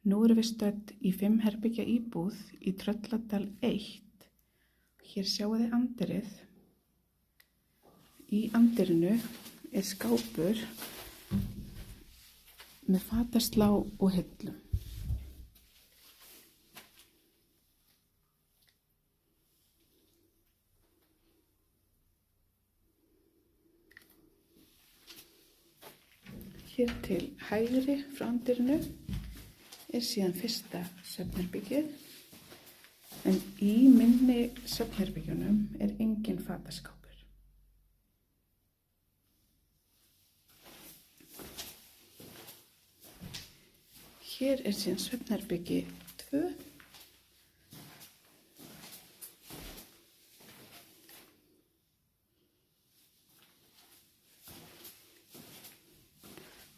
Nú erum við stödd í 5 herbergja íbúð í Trölladal 1. Hér sjáum þið anddyrið. Í anddyrinu er skápur með fataslá og hillum. Hér til hægri frá anddyrinu er síðan fyrsta svefnherbergið, en í minni svefnherbyggjunum er engin fataskápur. Hér er síðan svefnherbyggi 2.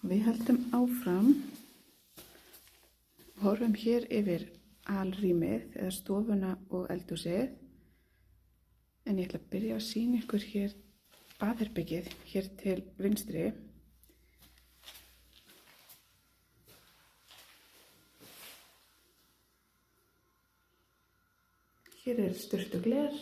Við höldum áfram, horfum hér yfir alrýmið eða stofuna og eldhúsið, en ég ætla að byrja að sýna ykkur hér baðherbergið hér til vinstri. Hér er sturtugler.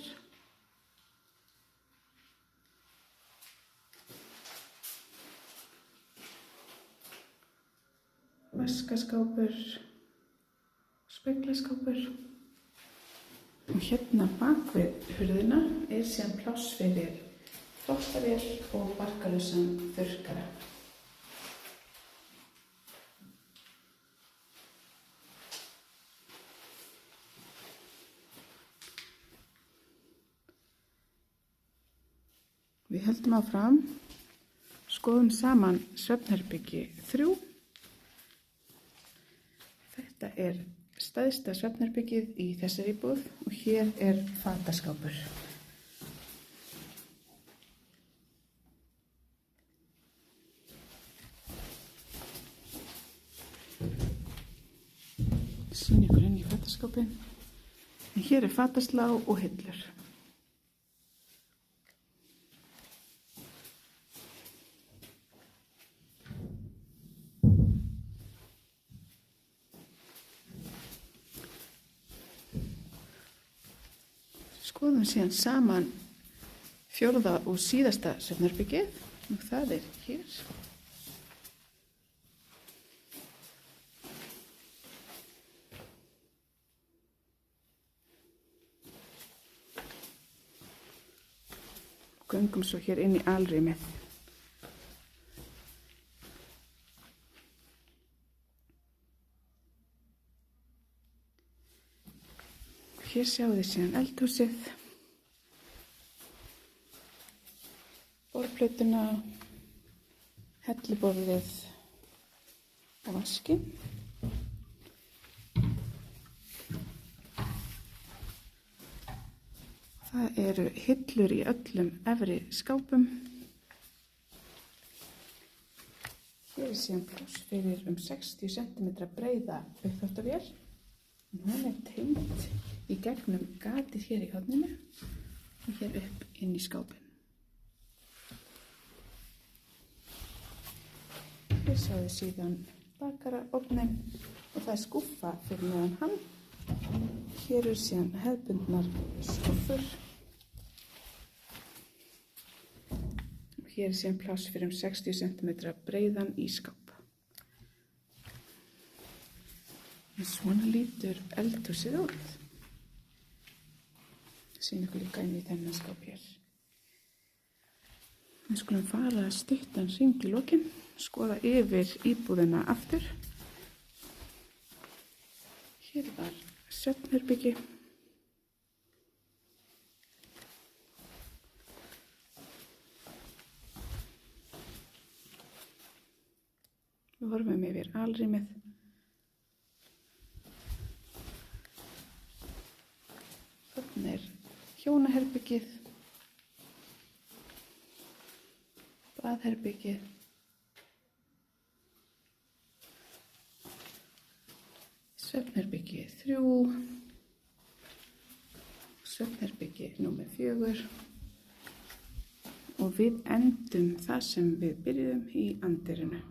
Vaskaskápur, speglaskápur. Og hérna bak við hurðina er síðan pláss fyrir þvottavél og barkalausan þurrkara. Við höldum áfram, skoðum saman svefnherbyggi 3. Þetta er stærsta svefnherbergið í þessari íbúð og hér er fataskápur. Sýn ykkur inn í fataskápin. En hér er fataslá og hillur. Skoðum síðan saman 4. og síðasta svefnherbergið og það er hér. Göngum svo hér inn í alrýmið. Hér sjáum þið síðan eldhúsið, borðplötuna, helluborðið og vaskinn. Það eru hillur í öllum efri skápum. Hér er síðan pláss fyrir 60 cm breiða uppþvottavél. Hún er tengd í gegnum gatið hér í horninu og hér upp inn í skápin. Hér sjáum við síðan bakaraofninn og það er skúffa fyrir neðan hann. Hér eru síðan hefðbundnar skúffur. Og hér er síðan pláss fyrir 60 cm breiðan ísskáp. Svona lítur eldhúsið út. Sýn ykkur líka inn í þennan skáp hér. Við skulum fara stuttan hring í lokin, skoða yfir íbúðina aftur. Hér var svefnherbyggi. Við horfum yfir alrýmið. Þarna er hjónaherbyggið, baðherbyggið, svefnherbyggi 3, svefnherbyggi númer 4 og við endum það sem við byrjuðum í anddyrinu.